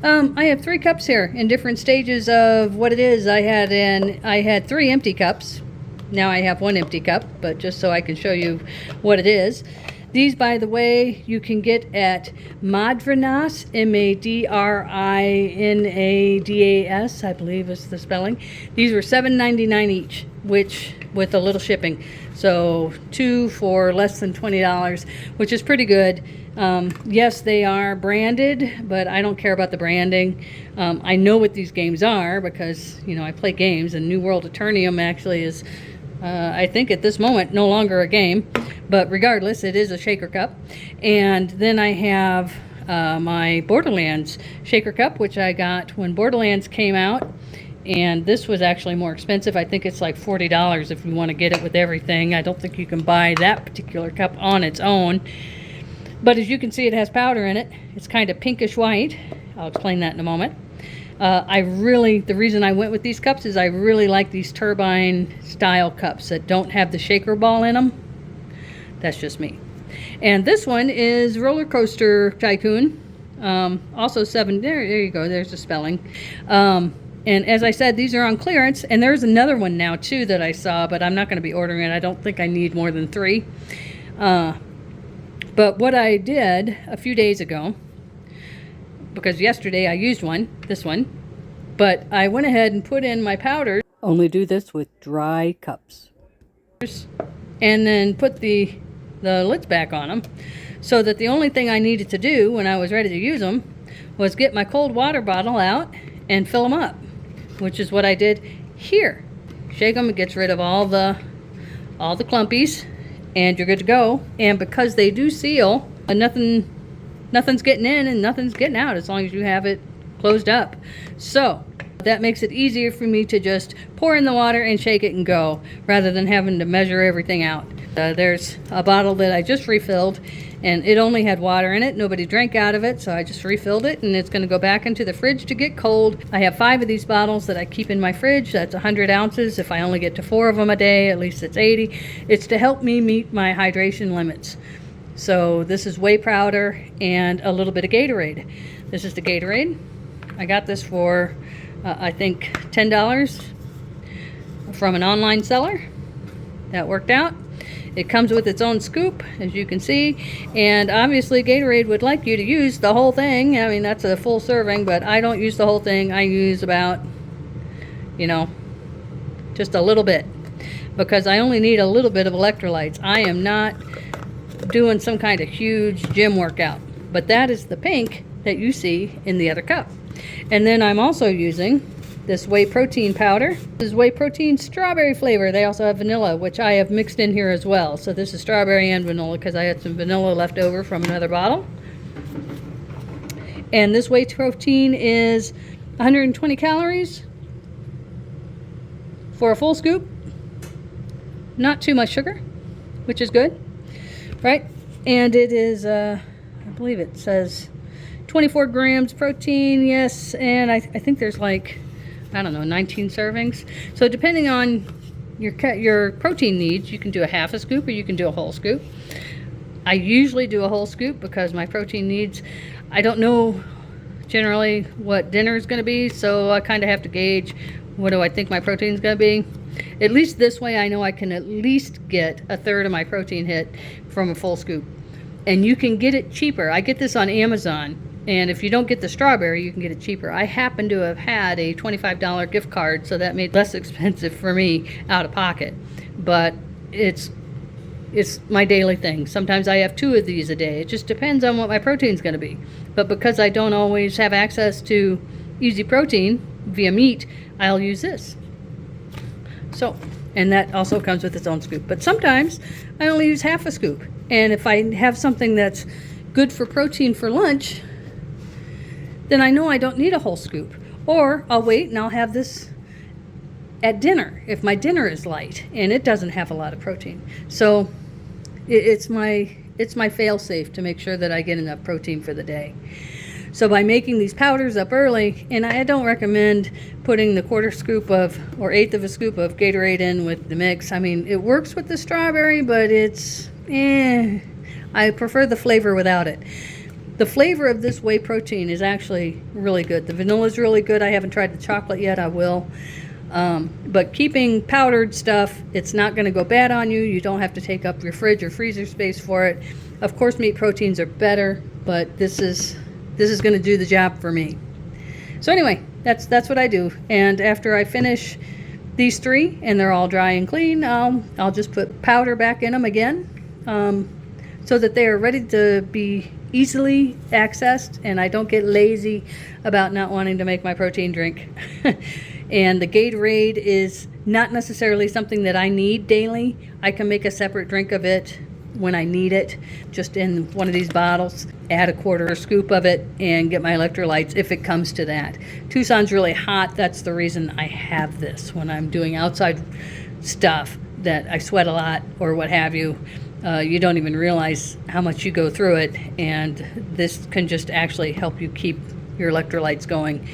I have 3 cups here in different stages of what it is. I had 3 empty cups. Now I have 1 empty cup, but just so I can show you what it is. These, by the way, you can get at Madrinas, Madrinadas, I believe is the spelling. These were $7.99 each, which with a little shipping. So 2 for less than $20, which is pretty good. Yes, they are branded, but I don't care about the branding. I know what these games are because, you know, I play games, and New World Eternium actually is, I think at this moment, no longer a game. But regardless, it is a shaker cup. And then I have my Borderlands shaker cup, which I got when Borderlands came out. And this was actually more expensive. I think it's like $40 if you want to get it with everything. I don't think you can buy that particular cup on its own. But as you can see, it has powder in it. It's kind of pinkish white. I'll explain that in a moment. The reason I went with these cups is I really like these turbine style cups that don't have the shaker ball in them. That's just me. And this one is Roller Coaster Tycoon. Also 7, there you go, there's the spelling. And as I said, these are on clearance, and there's another one now too that I saw, but I'm not going to be ordering it. I don't think I need more than 3. But what I did a few days ago, because yesterday I used this one, but I went ahead and put in my powder. Only do this with dry cups. And then put the lids back on them, so that the only thing I needed to do when I was ready to use them was get my cold water bottle out and fill them up, which is what I did here. Shake them, it gets rid of all the clumpies, and you're good to go. And because they do seal, nothing's getting in and nothing's getting out as long as you have it closed up. So that makes it easier for me to just pour in the water and shake it and go, rather than having to measure everything out. There's a bottle that I just refilled, and it only had water in it. Nobody drank out of it, so I just refilled it, and it's going to go back into the fridge to get cold. I have 5 of these bottles that I keep in my fridge. That's 100 ounces. If I only get to 4 of them a day, at least it's 80. It's to help me meet my hydration limits. So this is whey powder and a little bit of Gatorade. This is the Gatorade. I got this for I think $10 from an online seller. That worked out. It comes with its own scoop, as you can see, and obviously Gatorade would like you to use the whole thing. I mean, that's a full serving, but I don't use the whole thing. I use about, you know, just a little bit, because I only need a little bit of electrolytes. I am not doing some kind of huge gym workout, but that is the pink that you see in the other cup. And then I'm also using this whey protein powder. This is whey protein strawberry flavor. They also have vanilla, which I have mixed in here as well. So this is strawberry and vanilla because I had some vanilla left over from another bottle. And this whey protein is 120 calories for a full scoop. Not too much sugar, which is good, right? And it is, I believe it says 24 grams protein, yes, and I think there's like, I don't know, 19 servings. So depending on your protein needs, you can do a half a scoop or you can do a whole scoop. I usually do a whole scoop because my protein needs, I don't know generally what dinner is going to be, so I kind of have to gauge what do I think my protein is going to be. At least this way I know I can at least get a third of my protein hit from a full scoop. And you can get it cheaper. I get this on Amazon. And if you don't get the strawberry, you can get it cheaper. I happen to have had a $25 gift card, so that made it less expensive for me out of pocket. But it's my daily thing. Sometimes I have 2 of these a day. It just depends on what my protein's going to be. But because I don't always have access to easy protein via meat, I'll use this. So, and that also comes with its own scoop. But sometimes I only use half a scoop. And if I have something that's good for protein for lunch, then I know I don't need a whole scoop. Or I'll wait and I'll have this at dinner if my dinner is light and it doesn't have a lot of protein. So it's my fail-safe to make sure that I get enough protein for the day. So by making these powders up early, and I don't recommend putting the 1/4 scoop of or 1/8 of a scoop of Gatorade in with the mix. I mean, it works with the strawberry, but it's I prefer the flavor without it. The flavor of this whey protein is actually really good. The vanilla is really good. I haven't tried the chocolate yet. I will. But keeping powdered stuff, it's not going to go bad on you. You don't have to take up your fridge or freezer space for it. Of course, meat proteins are better, but this is going to do the job for me. So anyway, that's what I do. And after I finish these 3 and they're all dry and clean, I'll just put powder back in them again, so that they are ready to be easily accessed and I don't get lazy about not wanting to make my protein drink. And the Gatorade is not necessarily something that I need daily. I can make a separate drink of it when I need it, just in one of these bottles, add a 1/4 scoop of it and get my electrolytes if it comes to that. Tucson's really hot. That's the reason I have this when I'm doing outside stuff that I sweat a lot or what have you. You don't even realize how much you go through it, and this can just actually help you keep your electrolytes going.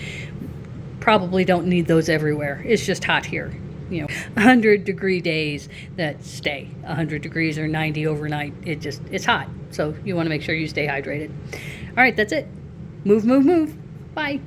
Probably don't need those everywhere. It's just hot here. 100-degree days that stay 100 degrees or 90 overnight. It's hot. So you want to make sure you stay hydrated. All right, that's it. Move, move, move. Bye.